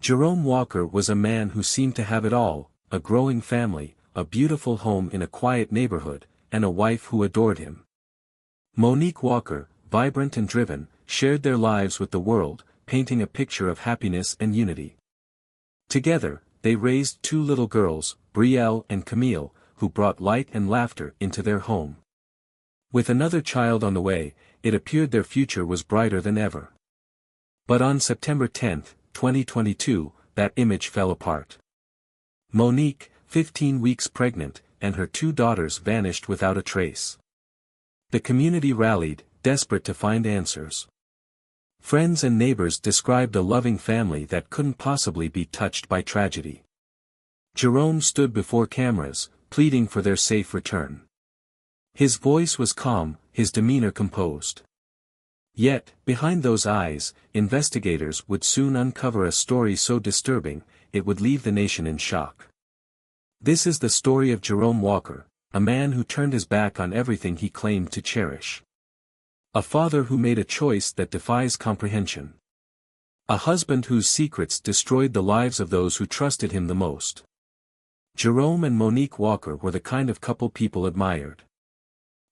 Jerome Walker was a man who seemed to have it all: a growing family, a beautiful home in a quiet neighborhood, and a wife who adored him. Monique Walker, vibrant and driven, shared their lives with the world, painting a picture of happiness and unity. Together, they raised two little girls, Brielle and Camille, who brought light and laughter into their home. With another child on the way, it appeared their future was brighter than ever. But on September 10, 2022, that image fell apart. Monique, 15 weeks pregnant, and her two daughters vanished without a trace. The community rallied, desperate to find answers. Friends and neighbors described a loving family that couldn't possibly be touched by tragedy. Jerome stood before cameras, pleading for their safe return. His voice was calm, his demeanor composed. Yet, behind those eyes, investigators would soon uncover a story so disturbing, it would leave the nation in shock. This is the story of Jerome Walker, a man who turned his back on everything he claimed to cherish. A father who made a choice that defies comprehension. A husband whose secrets destroyed the lives of those who trusted him the most. Jerome and Monique Walker were the kind of couple people admired.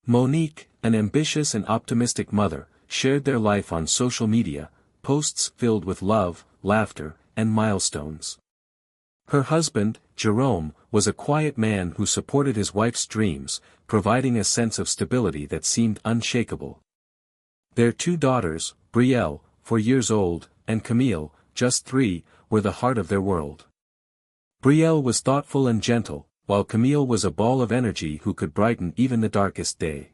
Monique, an ambitious and optimistic mother, shared their life on social media, posts filled with love, laughter, and milestones. Her husband, Jerome, was a quiet man who supported his wife's dreams, providing a sense of stability that seemed unshakable. Their two daughters, Brielle, 4 years old, and Camille, just 3, were the heart of their world. Brielle was thoughtful and gentle, while Camille was a ball of energy who could brighten even the darkest day.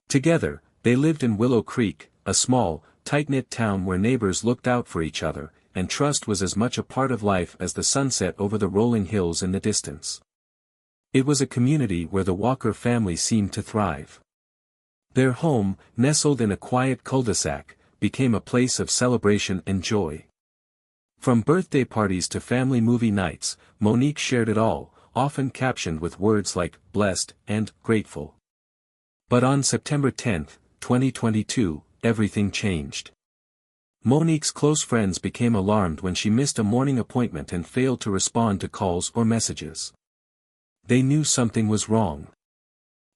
Together, they lived in Willow Creek, a small, tight-knit town where neighbors looked out for each other, and trust was as much a part of life as the sunset over the rolling hills in the distance. It was a community where the Walker family seemed to thrive. Their home, nestled in a quiet cul-de-sac, became a place of celebration and joy. From birthday parties to family movie nights, Monique shared it all, often captioned with words like blessed and grateful. But on September 10, 2022, everything changed. Monique's close friends became alarmed when she missed a morning appointment and failed to respond to calls or messages. They knew something was wrong.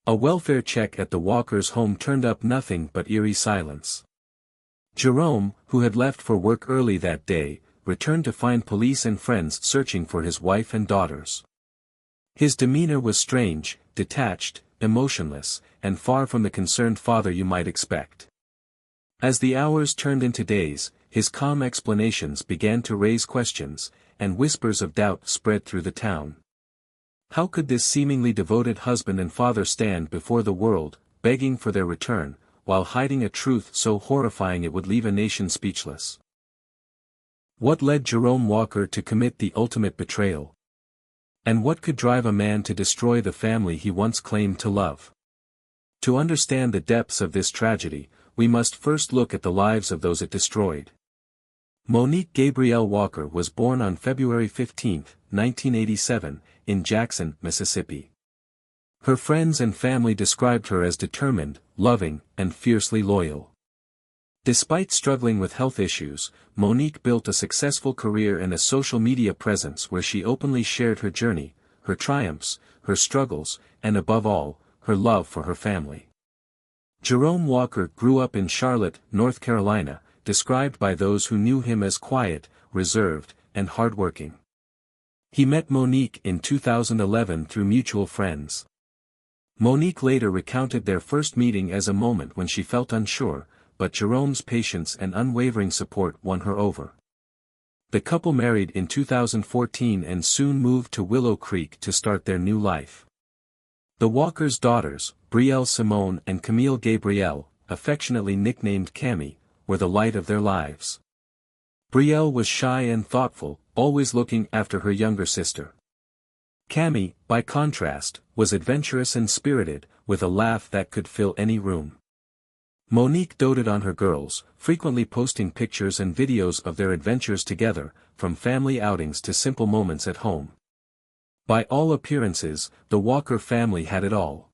A welfare check at the Walkers' home turned up nothing but eerie silence. Jerome, who had left for work early that day, returned to find police and friends searching for his wife and daughters. His demeanor was strange, detached, emotionless, and far from the concerned father you might expect. As the hours turned into days, his calm explanations began to raise questions, and whispers of doubt spread through the town. How could this seemingly devoted husband and father stand before the world, begging for their return, while hiding a truth so horrifying it would leave a nation speechless? What led Jerome Walker to commit the ultimate betrayal? And what could drive a man to destroy the family he once claimed to love? To understand the depths of this tragedy, we must first look at the lives of those it destroyed. Monique Gabrielle Walker was born on February 15, 1987, in Jackson, Mississippi. Her friends and family described her as determined, loving, and fiercely loyal. Despite struggling with health issues, Monique built a successful career and a social media presence where she openly shared her journey, her triumphs, her struggles, and above all, her love for her family. Jerome Walker grew up in Charlotte, North Carolina, described by those who knew him as quiet, reserved, and hardworking. He met Monique in 2011 through mutual friends. Monique later recounted their first meeting as a moment when she felt unsure, but Jerome's patience and unwavering support won her over. The couple married in 2014 and soon moved to Willow Creek to start their new life. The Walkers' daughters, Brielle Simone and Camille Gabrielle, affectionately nicknamed Cammy, were the light of their lives. Brielle was shy and thoughtful, always looking after her younger sister. Cammy, by contrast, was adventurous and spirited, with a laugh that could fill any room. Monique doted on her girls, frequently posting pictures and videos of their adventures together, from family outings to simple moments at home. By all appearances, the Walker family had it all.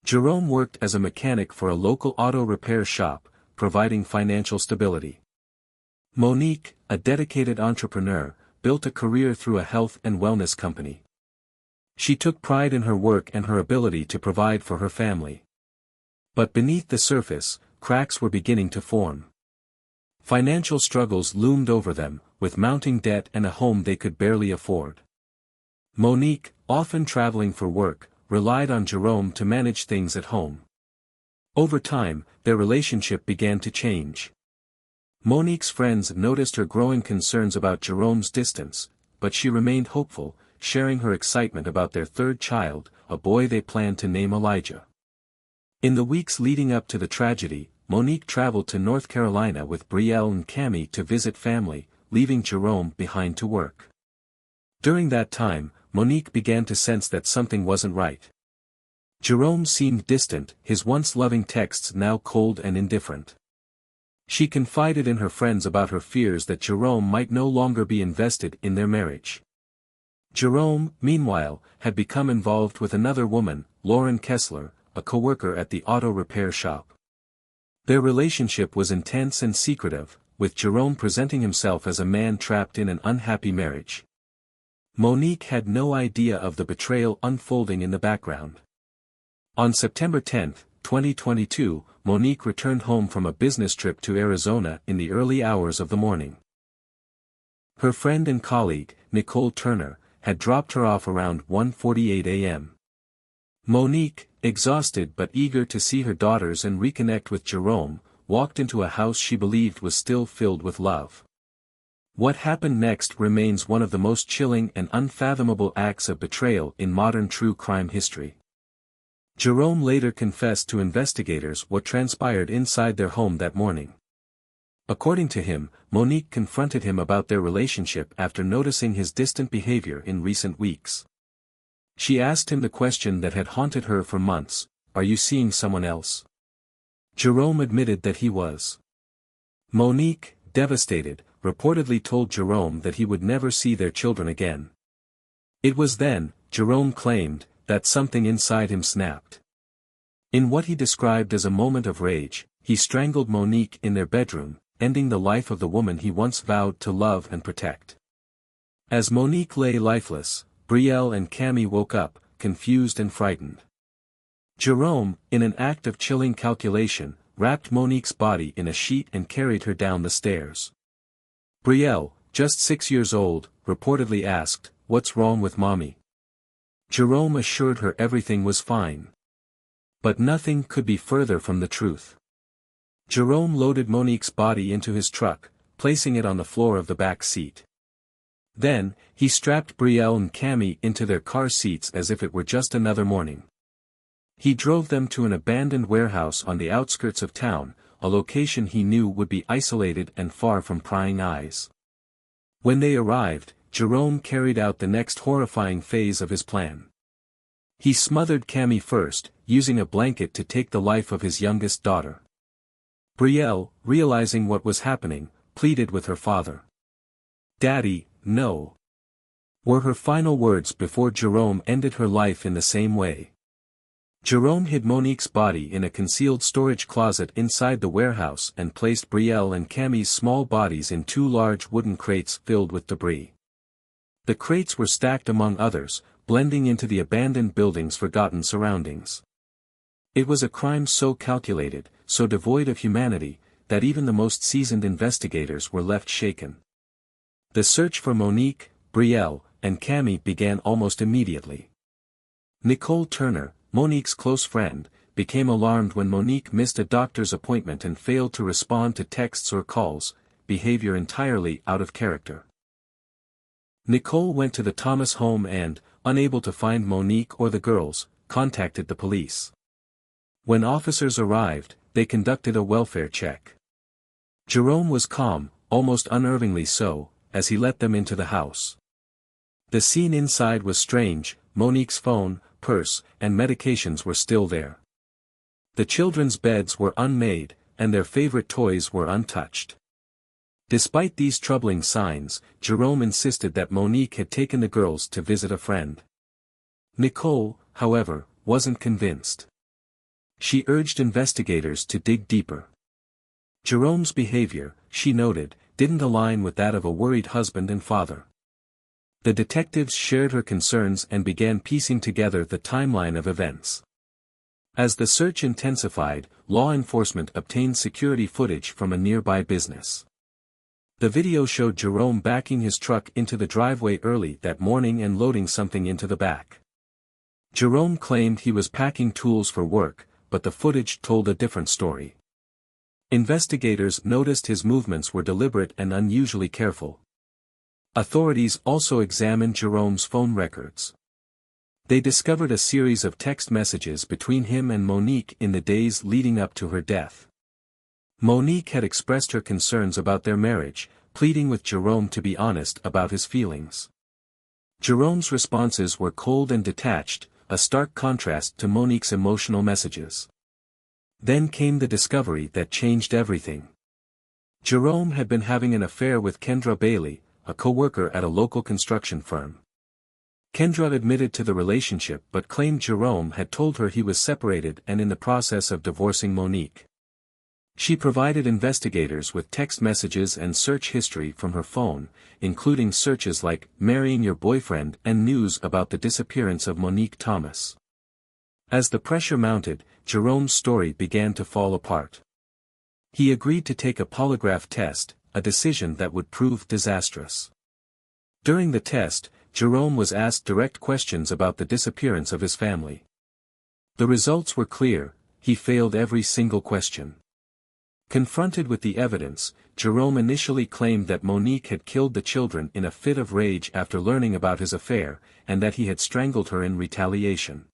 Jerome worked as a mechanic for a local auto repair shop, providing financial stability. Monique, a dedicated entrepreneur, built a career through a health and wellness company. She took pride in her work and her ability to provide for her family. But beneath the surface, cracks were beginning to form. Financial struggles loomed over them, with mounting debt and a home they could barely afford. Monique, often traveling for work, relied on Jerome to manage things at home. Over time, their relationship began to change. Monique's friends noticed her growing concerns about Jerome's distance, but she remained hopeful, sharing her excitement about their third child, a boy they planned to name Elijah. In the weeks leading up to the tragedy, Monique traveled to North Carolina with Brielle and Cammie to visit family, leaving Jerome behind to work. During that time, Monique began to sense that something wasn't right. Jerome seemed distant, his once loving texts now cold and indifferent. She confided in her friends about her fears that Jerome might no longer be invested in their marriage. Jerome, meanwhile, had become involved with another woman, Lauren Kessler, a coworker at the auto repair shop. Their relationship was intense and secretive, with Jerome presenting himself as a man trapped in an unhappy marriage. Monique had no idea of the betrayal unfolding in the background. On September 10, 2022, Monique returned home from a business trip to Arizona in the early hours of the morning. Her friend and colleague, Nicole Turner, had dropped her off around 1:48 a.m. Monique, exhausted but eager to see her daughters and reconnect with Jerome, walked into a house she believed was still filled with love. What happened next remains one of the most chilling and unfathomable acts of betrayal in modern true crime history. Jerome later confessed to investigators what transpired inside their home that morning. According to him, Monique confronted him about their relationship after noticing his distant behavior in recent weeks. She asked him the question that had haunted her for months: "Are you seeing someone else?" Jerome admitted that he was. Monique, devastated, reportedly told Jerome that he would never see their children again. It was then, Jerome claimed, that something inside him snapped. In what he described as a moment of rage, he strangled Monique in their bedroom, ending the life of the woman he once vowed to love and protect. As Monique lay lifeless, Brielle and Cammie woke up, confused and frightened. Jerome, in an act of chilling calculation, wrapped Monique's body in a sheet and carried her down the stairs. Brielle, just 6 years old, reportedly asked, "What's wrong with mommy?" Jerome assured her everything was fine. But nothing could be further from the truth. Jerome loaded Monique's body into his truck, placing it on the floor of the back seat. Then, he strapped Brielle and Cammie into their car seats as if it were just another morning. He drove them to an abandoned warehouse on the outskirts of town, a location he knew would be isolated and far from prying eyes. When they arrived, Jerome carried out the next horrifying phase of his plan. He smothered Cammie first, using a blanket to take the life of his youngest daughter. Brielle, realizing what was happening, pleaded with her father. "Daddy, no," were her final words before Jerome ended her life in the same way. Jerome hid Monique's body in a concealed storage closet inside the warehouse and placed Brielle and Cammie's small bodies in 2 large wooden crates filled with debris. The crates were stacked among others, blending into the abandoned building's forgotten surroundings. It was a crime so calculated, so devoid of humanity, that even the most seasoned investigators were left shaken. The search for Monique, Brielle, and Cammie began almost immediately. Nicole Turner, Monique's close friend, became alarmed when Monique missed a doctor's appointment and failed to respond to texts or calls, behavior entirely out of character. Nicole went to the Thomas home and, unable to find Monique or the girls, contacted the police. When officers arrived, they conducted a welfare check. Jerome was calm, almost unnervingly so, as he let them into the house. The scene inside was strange. Monique's phone, purse, and medications were still there. The children's beds were unmade, and their favorite toys were untouched. Despite these troubling signs, Jerome insisted that Monique had taken the girls to visit a friend. Nicole, however, wasn't convinced. She urged investigators to dig deeper. Jerome's behavior, she noted, didn't align with that of a worried husband and father. The detectives shared her concerns and began piecing together the timeline of events. As the search intensified, law enforcement obtained security footage from a nearby business. The video showed Jerome backing his truck into the driveway early that morning and loading something into the back. Jerome claimed he was packing tools for work, but the footage told a different story. Investigators noticed his movements were deliberate and unusually careful. Authorities also examined Jerome's phone records. They discovered a series of text messages between him and Monique in the days leading up to her death. Monique had expressed her concerns about their marriage, pleading with Jerome to be honest about his feelings. Jerome's responses were cold and detached, a stark contrast to Monique's emotional messages. Then came the discovery that changed everything. Jerome had been having an affair with Kendra Bailey, a co-worker at a local construction firm. Kendra admitted to the relationship but claimed Jerome had told her he was separated and in the process of divorcing Monique. She provided investigators with text messages and search history from her phone, including searches like "marrying your boyfriend" and news about the disappearance of Monique Thomas. As the pressure mounted, Jerome's story began to fall apart. He agreed to take a polygraph test, a decision that would prove disastrous. During the test, Jerome was asked direct questions about the disappearance of his family. The results were clear: he failed every single question. Confronted with the evidence, Jerome initially claimed that Monique had killed the children in a fit of rage after learning about his affair, and that he had strangled her in retaliation.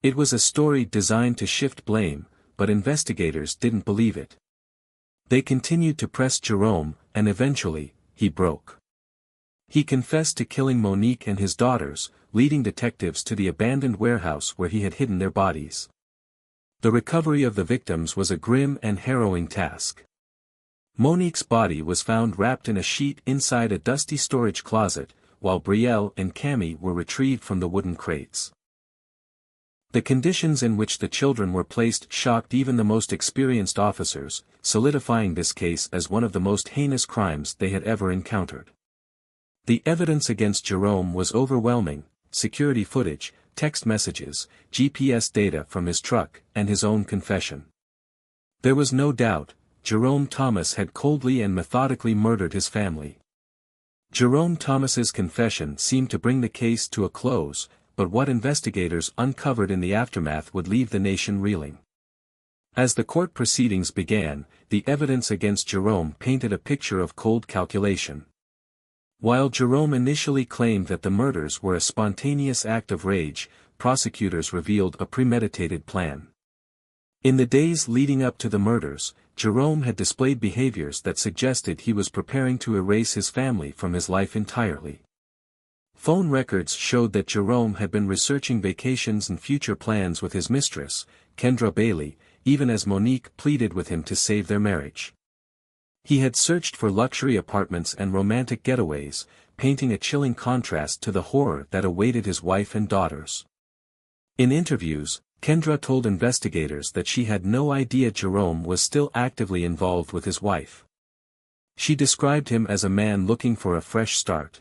It was a story designed to shift blame, but investigators didn't believe it. They continued to press Jerome, and eventually, he broke. He confessed to killing Monique and his daughters, leading detectives to the abandoned warehouse where he had hidden their bodies. The recovery of the victims was a grim and harrowing task. Monique's body was found wrapped in a sheet inside a dusty storage closet, while Brielle and Cammy were retrieved from the wooden crates. The conditions in which the children were placed shocked even the most experienced officers, solidifying this case as one of the most heinous crimes they had ever encountered. The evidence against Jerome was overwhelming: security footage, text messages, GPS data from his truck, and his own confession. There was no doubt, Jerome Thomas had coldly and methodically murdered his family. Jerome Thomas's confession seemed to bring the case to a close, but what investigators uncovered in the aftermath would leave the nation reeling. As the court proceedings began, the evidence against Jerome painted a picture of cold calculation. While Jerome initially claimed that the murders were a spontaneous act of rage, prosecutors revealed a premeditated plan. In the days leading up to the murders, Jerome had displayed behaviors that suggested he was preparing to erase his family from his life entirely. Phone records showed that Jerome had been researching vacations and future plans with his mistress, Kendra Bailey, even as Monique pleaded with him to save their marriage. He had searched for luxury apartments and romantic getaways, painting a chilling contrast to the horror that awaited his wife and daughters. In interviews, Kendra told investigators that she had no idea Jerome was still actively involved with his wife. She described him as a man looking for a fresh start.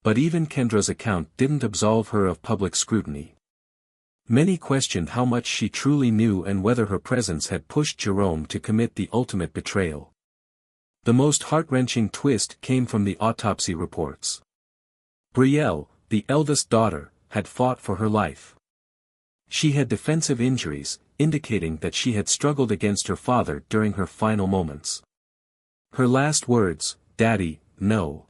But even Kendra's account didn't absolve her of public scrutiny. Many questioned how much she truly knew and whether her presence had pushed Jerome to commit the ultimate betrayal. The most heart-wrenching twist came from the autopsy reports. Brielle, the eldest daughter, had fought for her life. She had defensive injuries, indicating that she had struggled against her father during her final moments. Her last words, "Daddy, no,"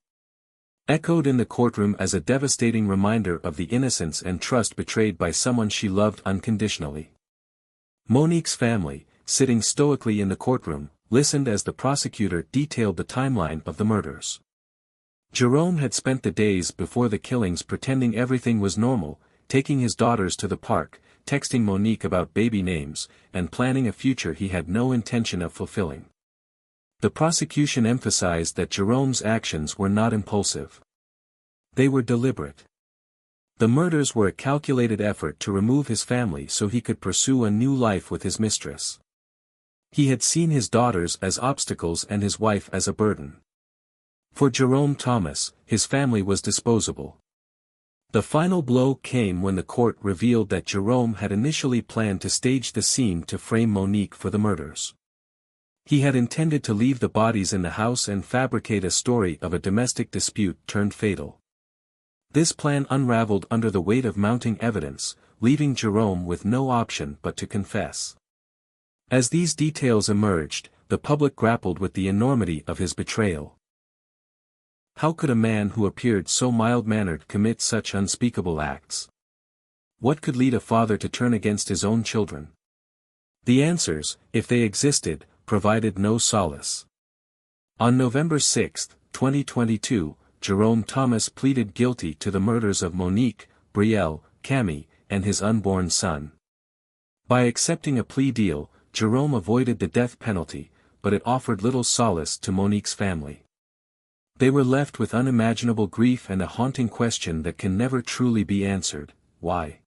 echoed in the courtroom as a devastating reminder of the innocence and trust betrayed by someone she loved unconditionally. Monique's family, sitting stoically in the courtroom, listened as the prosecutor detailed the timeline of the murders. Jerome had spent the days before the killings pretending everything was normal, taking his daughters to the park, texting Monique about baby names, and planning a future he had no intention of fulfilling. The prosecution emphasized that Jerome's actions were not impulsive. They were deliberate. The murders were a calculated effort to remove his family so he could pursue a new life with his mistress. He had seen his daughters as obstacles and his wife as a burden. For Jerome Thomas, his family was disposable. The final blow came when the court revealed that Jerome had initially planned to stage the scene to frame Monique for the murders. He had intended to leave the bodies in the house and fabricate a story of a domestic dispute turned fatal. This plan unraveled under the weight of mounting evidence, leaving Jerome with no option but to confess. As these details emerged, the public grappled with the enormity of his betrayal. How could a man who appeared so mild-mannered commit such unspeakable acts? What could lead a father to turn against his own children? The answers, if they existed, provided no solace. On November 6, 2022, Jerome Thomas pleaded guilty to the murders of Monique, Brielle, Camille, and his unborn son. By accepting a plea deal, Jerome avoided the death penalty, but it offered little solace to Monique's family. They were left with unimaginable grief and a haunting question that can never truly be answered: why?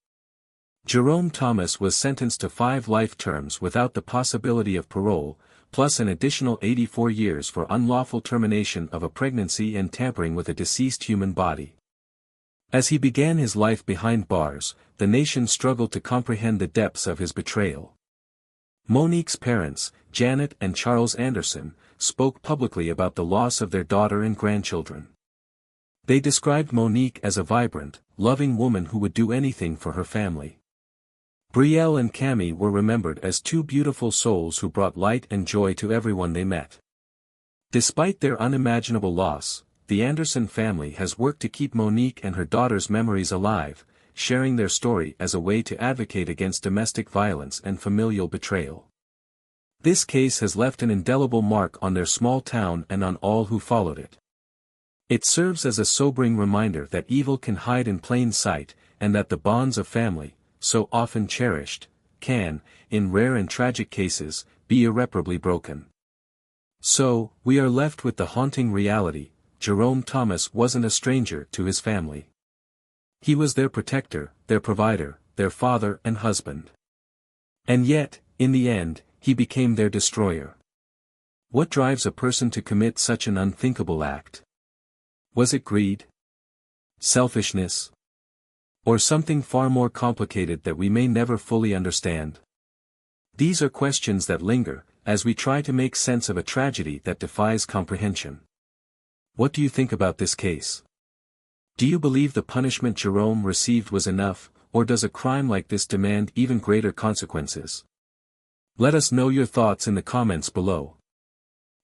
Jerome Thomas was sentenced to 5 life terms without the possibility of parole, plus an additional 84 years for unlawful termination of a pregnancy and tampering with a deceased human body. As he began his life behind bars, the nation struggled to comprehend the depths of his betrayal. Monique's parents, Janet and Charles Anderson, spoke publicly about the loss of their daughter and grandchildren. They described Monique as a vibrant, loving woman who would do anything for her family. Brielle and Camille were remembered as 2 beautiful souls who brought light and joy to everyone they met. Despite their unimaginable loss, the Anderson family has worked to keep Monique and her daughter's memories alive, sharing their story as a way to advocate against domestic violence and familial betrayal. This case has left an indelible mark on their small town and on all who followed it. It serves as a sobering reminder that evil can hide in plain sight, and that the bonds of family, so often cherished, can, in rare and tragic cases, be irreparably broken. So, we are left with the haunting reality: Jerome Thomas wasn't a stranger to his family. He was their protector, their provider, their father and husband. And yet, in the end, he became their destroyer. What drives a person to commit such an unthinkable act? Was it greed? Selfishness? Or something far more complicated that we may never fully understand? These are questions that linger, as we try to make sense of a tragedy that defies comprehension. What do you think about this case? Do you believe the punishment Jerome received was enough, or does a crime like this demand even greater consequences? Let us know your thoughts in the comments below.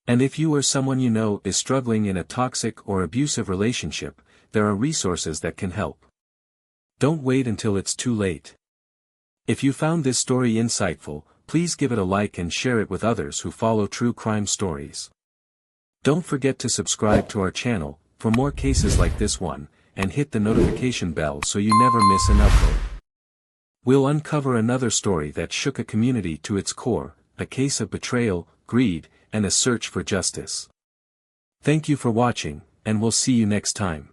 And if you or someone you know is struggling in a toxic or abusive relationship, there are resources that can help. Don't wait until it's too late. If you found this story insightful, please give it a like and share it with others who follow true crime stories. Don't forget to subscribe to our channel for more cases like this one, and hit the notification bell so you never miss an upload. We'll uncover another story that shook a community to its core, a case of betrayal, greed, and a search for justice. Thank you for watching, and we'll see you next time.